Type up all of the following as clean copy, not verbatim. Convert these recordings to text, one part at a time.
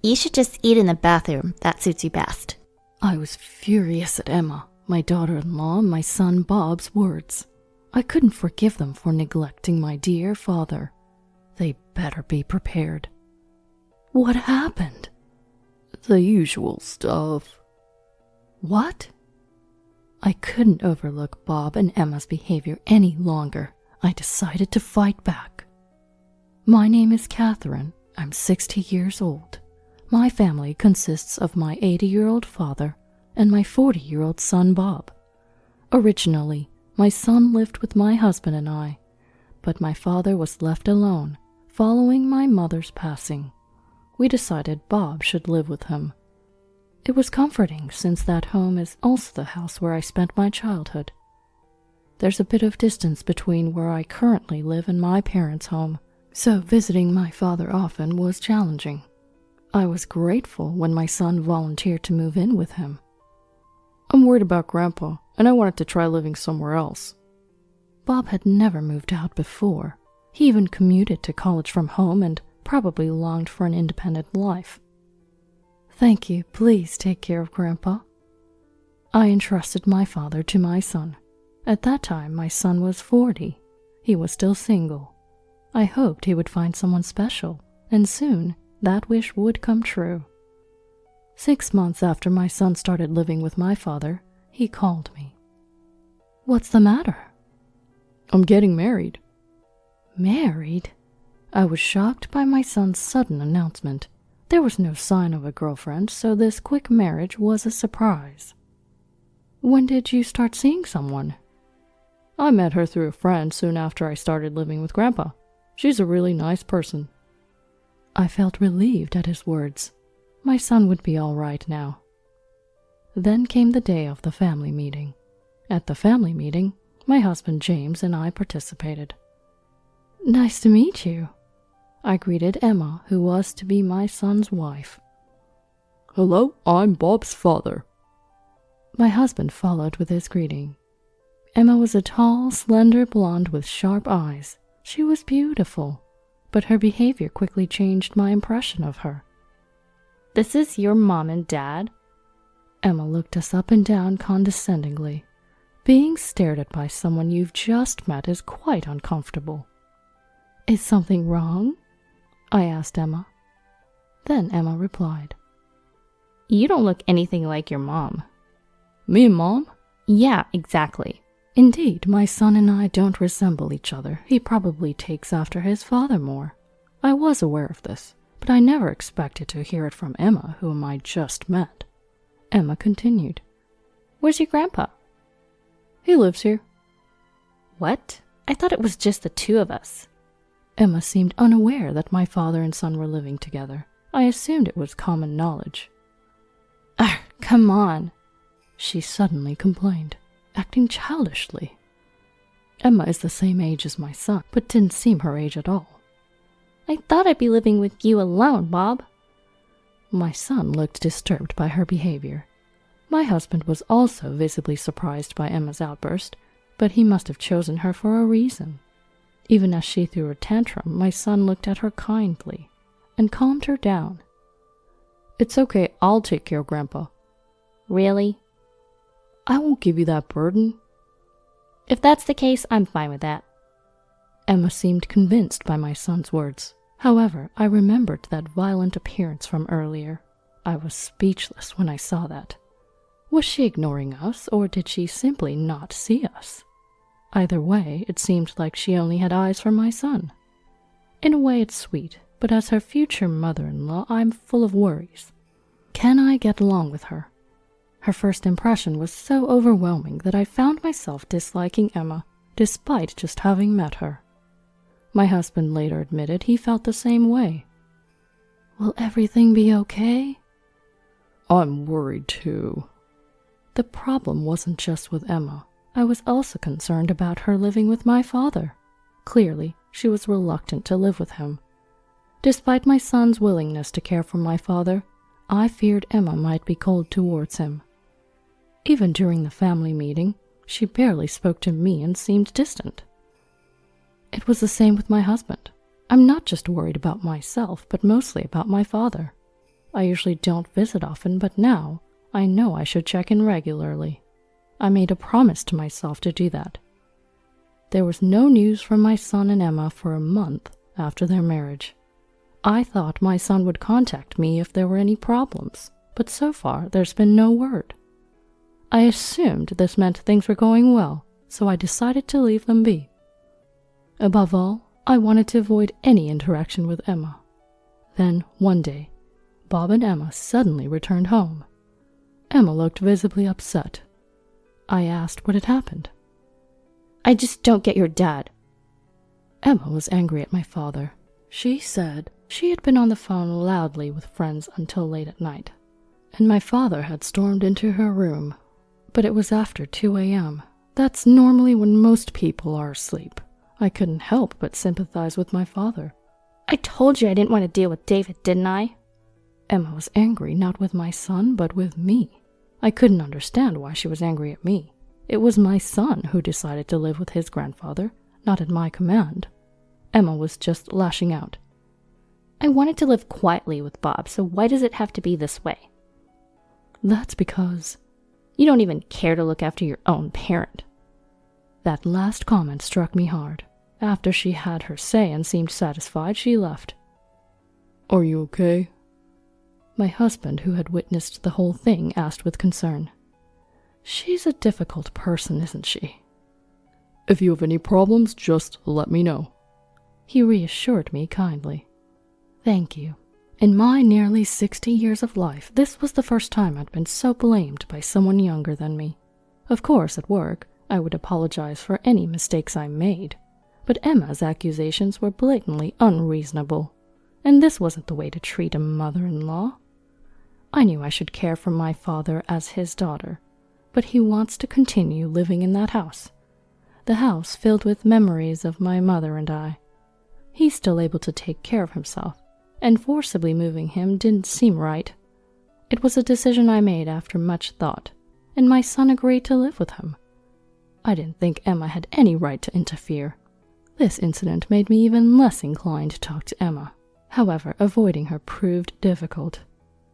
You should just eat in the bathroom. That suits you best. I was furious at Emma, my daughter-in-law, and my son Bob's words. I couldn't forgive them for neglecting my dear father. They better be prepared. What happened? The usual stuff. What? I couldn't overlook Bob and Emma's behavior any longer. I decided to fight back. My name is Catherine. I'm 60 years old. My family consists of my 80-year-old father and my 40-year-old son Bob. Originally, my son lived with my husband and I, but my father was left alone following my mother's passing. We decided Bob should live with him. It was comforting since that home is also the house where I spent my childhood. There's a bit of distance between where I currently live and my parents' home, so visiting my father often was challenging. I was grateful when my son volunteered to move in with him. I'm worried about Grandpa, and I wanted to try living somewhere else. Bob had never moved out before. He even commuted to college from home and probably longed for an independent life. Thank you, please take care of Grandpa. I entrusted my father to my son. At that time, my son was 40. He was still single. I hoped he would find someone special, and soon that wish would come true. 6 months after my son started living with my father, he called me. What's the matter? I'm getting married. Married? I was shocked by my son's sudden announcement. There was no sign of a girlfriend, so this quick marriage was a surprise. When did you start seeing someone? I met her through a friend soon after I started living with Grandpa. She's a really nice person. I felt relieved at his words. My son would be all right now. Then came the day of the family meeting. At the family meeting, my husband James and I participated. Nice to meet you. I greeted Emma, who was to be my son's wife. Hello, I'm Bob's father. My husband followed with his greeting. Emma was a tall, slender blonde with sharp eyes. She was beautiful, but her behavior quickly changed my impression of her. This is your mom and dad? Emma looked us up and down condescendingly. Being stared at by someone you've just met is quite uncomfortable. Is something wrong? I asked Emma. Then Emma replied. You don't look anything like your mom. Me and Mom? Yeah, exactly. Indeed, my son and I don't resemble each other. He probably takes after his father more. I was aware of this, but I never expected to hear it from Emma, whom I just met. Emma continued. Where's your grandpa? He lives here. What? I thought it was just the two of us. Emma seemed unaware that my father and son were living together. I assumed it was common knowledge. Come on, she suddenly complained, acting childishly. Emma is the same age as my son, but didn't seem her age at all. I thought I'd be living with you alone, Bob. My son looked disturbed by her behavior. My husband was also visibly surprised by Emma's outburst, but he must have chosen her for a reason. Even as she threw a tantrum, my son looked at her kindly and calmed her down. It's okay, I'll take care of Grandpa. Really? I won't give you that burden. If that's the case, I'm fine with that. Emma seemed convinced by my son's words. However, I remembered that violent appearance from earlier. I was speechless when I saw that. Was she ignoring us, or did she simply not see us? Either way, it seemed like she only had eyes for my son. In a way, it's sweet, but as her future mother-in-law, I'm full of worries. Can I get along with her? Her first impression was so overwhelming that I found myself disliking Emma, despite just having met her. My husband later admitted he felt the same way. Will everything be okay? I'm worried too. The problem wasn't just with Emma. I was also concerned about her living with my father. Clearly, she was reluctant to live with him. Despite my son's willingness to care for my father, I feared Emma might be cold towards him. Even during the family meeting, she barely spoke to me and seemed distant. It was the same with my husband. I'm not just worried about myself, but mostly about my father. I usually don't visit often, but now I know I should check in regularly. I made a promise to myself to do that. There was no news from my son and Emma for a month after their marriage. I thought my son would contact me if there were any problems, but so far there's been no word. I assumed this meant things were going well, so I decided to leave them be. Above all, I wanted to avoid any interaction with Emma. Then, one day, Bob and Emma suddenly returned home. Emma looked visibly upset. I asked what had happened. I just don't get your dad. Emma was angry at my father. She said she had been on the phone loudly with friends until late at night, and my father had stormed into her room. But it was after 2 a.m. That's normally when most people are asleep. I couldn't help but sympathize with my father. I told you I didn't want to deal with David, didn't I? Emma was angry not with my son, but with me. I couldn't understand why she was angry at me. It was my son who decided to live with his grandfather, not at my command. Emma was just lashing out. I wanted to live quietly with Bob, so why does it have to be this way? That's because you don't even care to look after your own parent. That last comment struck me hard. After she had her say and seemed satisfied, she left. Are you okay? My husband, who had witnessed the whole thing, asked with concern. She's a difficult person, isn't she? If you have any problems, just let me know. He reassured me kindly. Thank you. In my nearly 60 years of life, this was the first time I'd been so blamed by someone younger than me. Of course, at work, I would apologize for any mistakes I made, but Emma's accusations were blatantly unreasonable, and this wasn't the way to treat a mother-in-law. I knew I should care for my father as his daughter, but he wants to continue living in that house. The house filled with memories of my mother and I. He's still able to take care of himself, and forcibly moving him didn't seem right. It was a decision I made after much thought, and my son agreed to live with him. I didn't think Emma had any right to interfere. This incident made me even less inclined to talk to Emma. However, avoiding her proved difficult.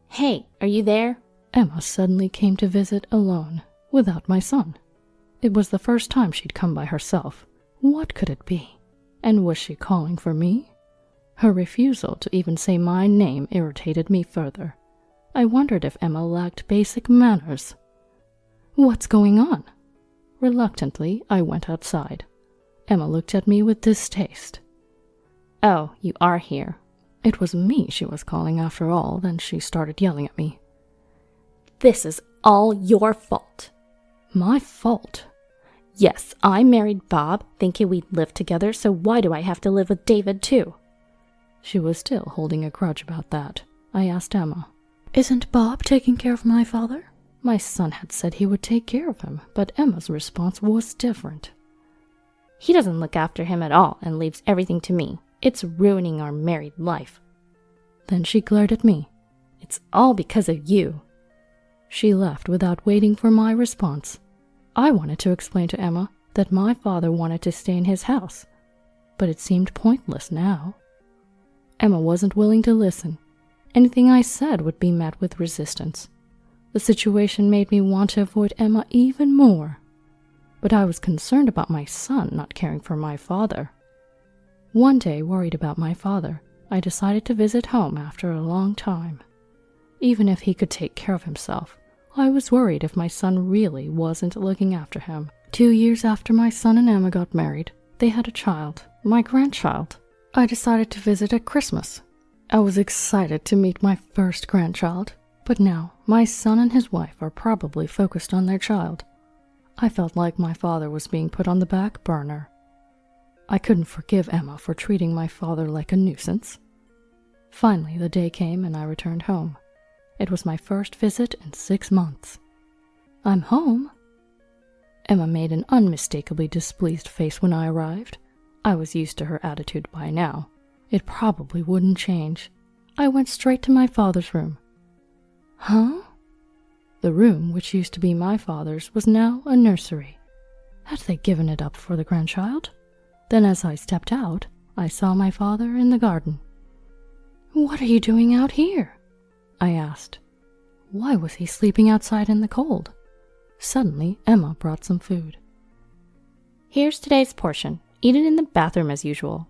Hey, are you there? Emma suddenly came to visit alone, without my son. It was the first time she'd come by herself. What could it be? And was she calling for me? Her refusal to even say my name irritated me further. I wondered if Emma lacked basic manners. What's going on? Reluctantly, I went outside. Emma looked at me with distaste. Oh, you are here. It was me she was calling after all. Then she started yelling at me. This is all your fault. My fault? Yes, I married Bob, thinking we'd live together, so why do I have to live with David too? She was still holding a grudge about that. I asked Emma, Isn't Bob taking care of my father? My son had said he would take care of him, but Emma's response was different. He doesn't look after him at all and leaves everything to me. It's ruining our married life. Then she glared at me. It's all because of you. She left without waiting for my response. I wanted to explain to Emma that my father wanted to stay in his house, but it seemed pointless now. Emma wasn't willing to listen. Anything I said would be met with resistance. The situation made me want to avoid Emma even more. But I was concerned about my son not caring for my father. One day, worried about my father, I decided to visit home after a long time. Even if he could take care of himself, I was worried if my son really wasn't looking after him. 2 years after my son and Emma got married, they had a child, my grandchild. I decided to visit at Christmas. I was excited to meet my first grandchild, but now my son and his wife are probably focused on their child. I felt like my father was being put on the back burner. I couldn't forgive Emma for treating my father like a nuisance. Finally, the day came and I returned home. It was my first visit in 6 months. I'm home. Emma made an unmistakably displeased face when I arrived. I was used to her attitude by now. It probably wouldn't change. I went straight to my father's room. Huh? The room, which used to be my father's, was now a nursery. Had they given it up for the grandchild? Then as I stepped out, I saw my father in the garden. What are you doing out here? I asked. Why was he sleeping outside in the cold? Suddenly, Emma brought some food. Here's today's portion. Eat it in the bathroom as usual.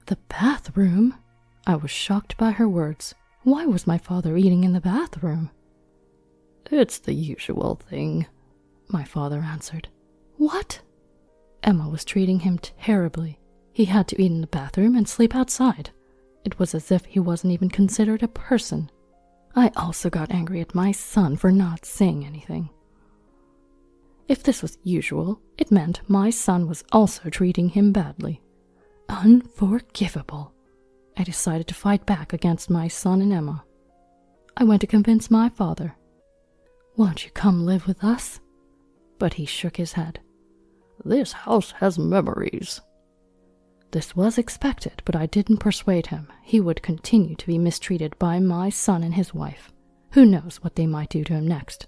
The bathroom? I was shocked by her words. Why was my father eating in the bathroom? It's the usual thing, my father answered. What? Emma was treating him terribly. He had to eat in the bathroom and sleep outside. It was as if he wasn't even considered a person. I also got angry at my son for not saying anything. If this was usual, it meant my son was also treating him badly. Unforgivable. I decided to fight back against my son and Emma. I went to convince my father. Won't you come live with us? But he shook his head. This house has memories. This was expected, but I didn't persuade him. He would continue to be mistreated by my son and his wife. Who knows what they might do to him next?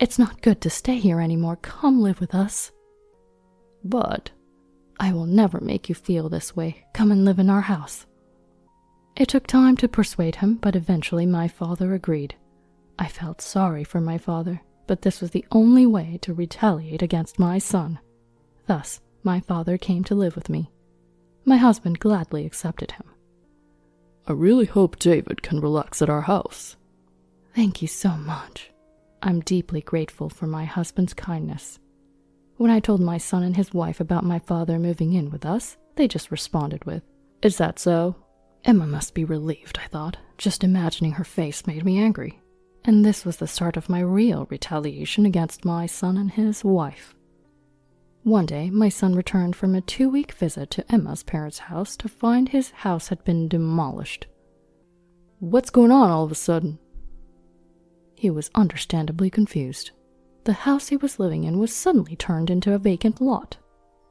It's not good to stay here anymore. Come live with us. But I will never make you feel this way. Come and live in our house. It took time to persuade him, but eventually my father agreed. I felt sorry for my father, but this was the only way to retaliate against my son. Thus, my father came to live with me. My husband gladly accepted him. I really hope David can relax at our house. Thank you so much. I'm deeply grateful for my husband's kindness. When I told my son and his wife about my father moving in with us, they just responded with, Is that so? Emma must be relieved, I thought. Just imagining her face made me angry. And this was the start of my real retaliation against my son and his wife. One day, my son returned from a 2-week visit to Emma's parents' house to find his house had been demolished. What's going on all of a sudden? He was understandably confused. The house he was living in was suddenly turned into a vacant lot.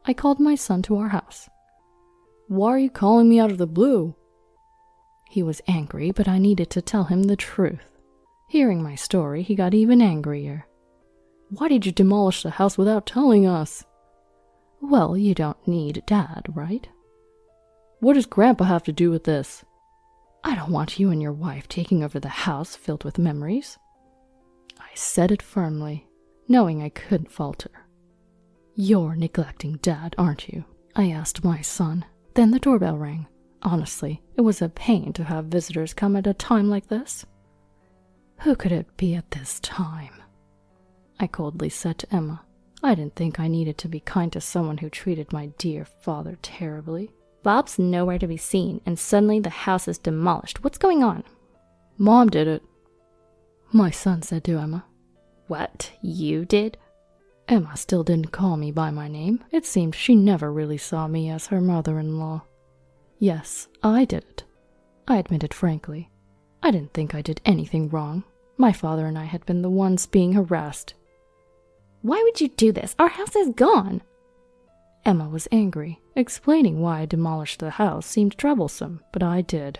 I called my son to our house. Why are you calling me out of the blue? He was angry, but I needed to tell him the truth. Hearing my story, he got even angrier. Why did you demolish the house without telling us? Well, you don't need Dad, right? What does Grandpa have to do with this? I don't want you and your wife taking over the house filled with memories. I said it firmly, knowing I couldn't falter. You're neglecting Dad, aren't you? I asked my son. Then the doorbell rang. Honestly, it was a pain to have visitors come at a time like this. Who could it be at this time? I coldly said to Emma. I didn't think I needed to be kind to someone who treated my dear father terribly. Bob's nowhere to be seen, and suddenly the house is demolished. What's going on? Mom did it, my son said to Emma. What? You did? Emma still didn't call me by my name. It seemed she never really saw me as her mother-in-law. Yes, I did it. I admitted frankly. I didn't think I did anything wrong. My father and I had been the ones being harassed. Why would you do this? Our house is gone. Emma was angry. Explaining why I demolished the house seemed troublesome, but I did.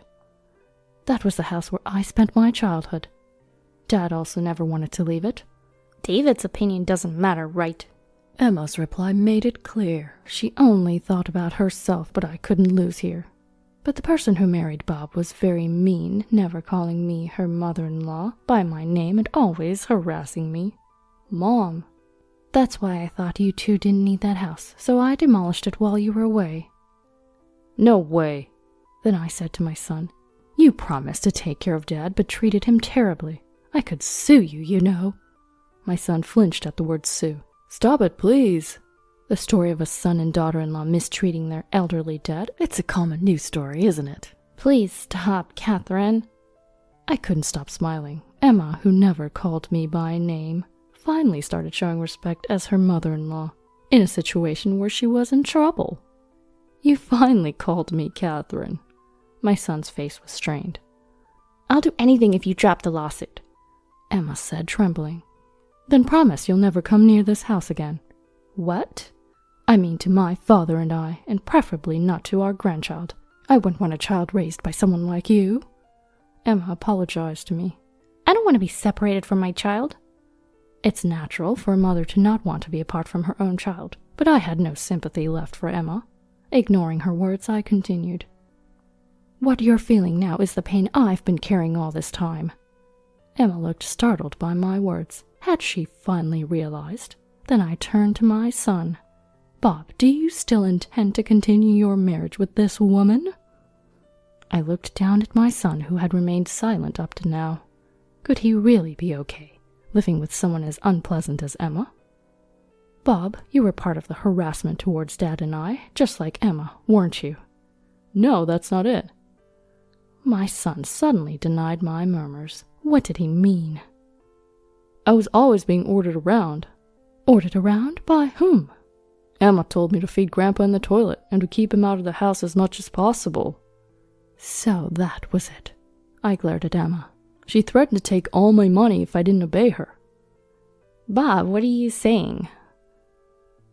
That was the house where I spent my childhood. Dad also never wanted to leave it. David's opinion doesn't matter, right? Emma's reply made it clear. She only thought about herself, but I couldn't lose here. But the person who married Bob was very mean, never calling me her mother-in-law by my name and always harassing me. Mom. That's why I thought you two didn't need that house, so I demolished it while you were away. No way. Then I said to my son, You promised to take care of Dad, but treated him terribly. I could sue you, you know. My son flinched at the word sue. Stop it, please. The story of a son and daughter-in-law mistreating their elderly dad, it's a common news story, isn't it? Please stop, Catherine. I couldn't stop smiling. Emma, who never called me by name, finally started showing respect as her mother-in-law, in a situation where she was in trouble. You finally called me Catherine. My son's face was strained. I'll do anything if you drop the lawsuit, Emma said, trembling. Then promise you'll never come near this house again. What? I mean to my father and I, and preferably not to our grandchild. I wouldn't want a child raised by someone like you. Emma apologized to me. I don't want to be separated from my child. It's natural for a mother to not want to be apart from her own child, but I had no sympathy left for Emma. Ignoring her words, I continued. What you're feeling now is the pain I've been carrying all this time." Emma looked startled by my words. Had she finally realized? Then I turned to my son. "Bob, do you still intend to continue your marriage with this woman?" I looked down at my son, who had remained silent up to now. Could he really be okay, living with someone as unpleasant as Emma? "Bob, you were part of the harassment towards Dad and I, just like Emma, weren't you?" "No, that's not it." My son suddenly denied my murmurs. What did he mean? "I was always being ordered around." "Ordered around? By whom?" "Emma told me to feed Grandpa in the toilet and to keep him out of the house as much as possible." So that was it. I glared at Emma. "She threatened to take all my money if I didn't obey her." "Bob, what are you saying?"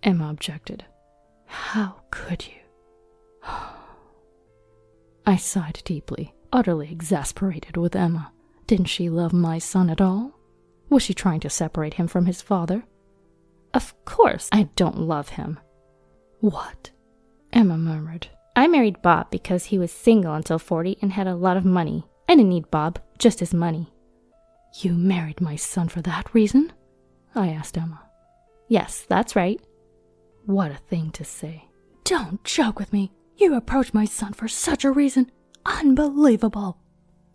Emma objected. "How could you?" I sighed deeply, utterly exasperated with Emma. Didn't she love my son at all? Was she trying to separate him from his father? "Of course I don't love him." "What?" Emma murmured. "I married Bob because he was single until 40 and had a lot of money. I didn't need Bob, just his money." "You married my son for that reason?" I asked Emma. "Yes, that's right." What a thing to say. "Don't joke with me. You approached my son for such a reason. Unbelievable."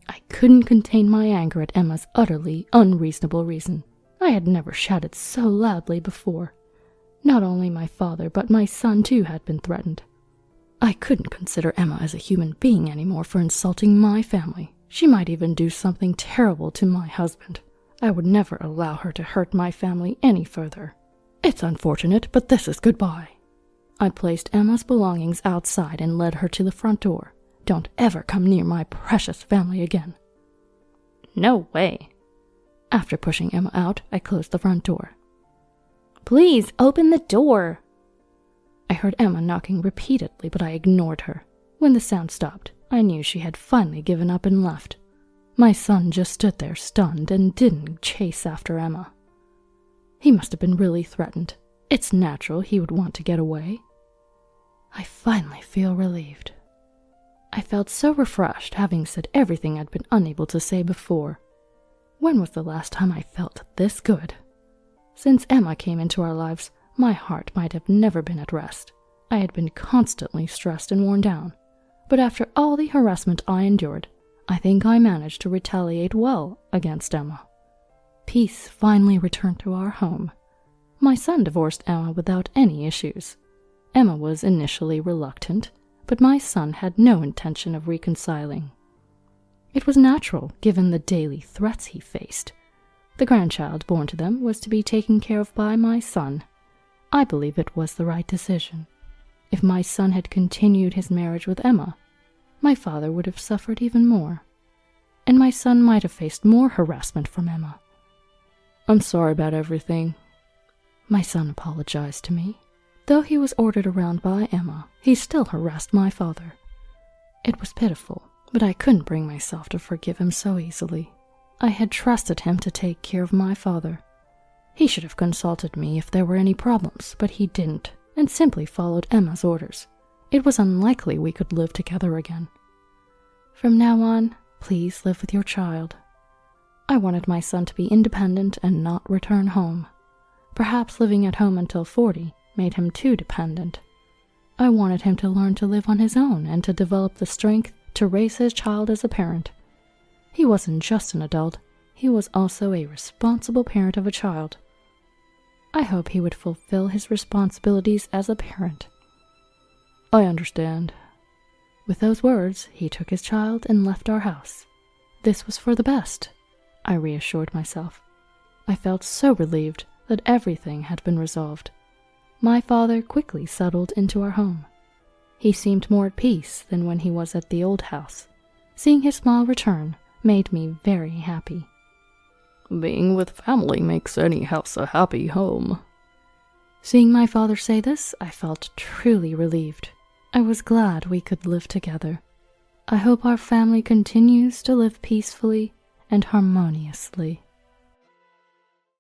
I couldn't contain my anger at Emma's utterly unreasonable reason. I had never shouted so loudly before. Not only my father, but my son too had been threatened. I couldn't consider Emma as a human being anymore for insulting my family. She might even do something terrible to my husband. I would never allow her to hurt my family any further. "It's unfortunate, but this is goodbye." I placed Emma's belongings outside and led her to the front door. "Don't ever come near my precious family again." "No way." After pushing Emma out, I closed the front door. "Please, open the door." I heard Emma knocking repeatedly, but I ignored her. When the sound stopped, I knew she had finally given up and left. My son just stood there stunned and didn't chase after Emma. He must have been really threatened. It's natural he would want to get away. I finally feel relieved. I felt so refreshed, having said everything I'd been unable to say before. When was the last time I felt this good? Since Emma came into our lives, my heart might have never been at rest. I had been constantly stressed and worn down. But after all the harassment I endured, I think I managed to retaliate well against Emma. Peace finally returned to our home. My son divorced Emma without any issues. Emma was initially reluctant, but my son had no intention of reconciling. It was natural, given the daily threats he faced. The grandchild born to them was to be taken care of by my son. I believe it was the right decision. If my son had continued his marriage with Emma, my father would have suffered even more, and my son might have faced more harassment from Emma. "I'm sorry about everything." My son apologized to me. Though he was ordered around by Emma, he still harassed my father. It was pitiful, but I couldn't bring myself to forgive him so easily. I had trusted him to take care of my father. He should have consulted me if there were any problems, but he didn't, and simply followed Emma's orders. It was unlikely we could live together again. From now on, please live with your child. I wanted my son to be independent and not return home. Perhaps living at home until 40 made him too dependent. I wanted him to learn to live on his own and to develop the strength to raise his child as a parent. He wasn't just an adult, he was also a responsible parent of a child. I hope he would fulfill his responsibilities as a parent. "I understand." With those words, he took his child and left our house. This was for the best, I reassured myself. I felt so relieved that everything had been resolved. My father quickly settled into our home. He seemed more at peace than when he was at the old house. Seeing his smile return made me very happy. "Being with family makes any house a happy home." Seeing my father say this, I felt truly relieved. I was glad we could live together. I hope our family continues to live peacefully and harmoniously.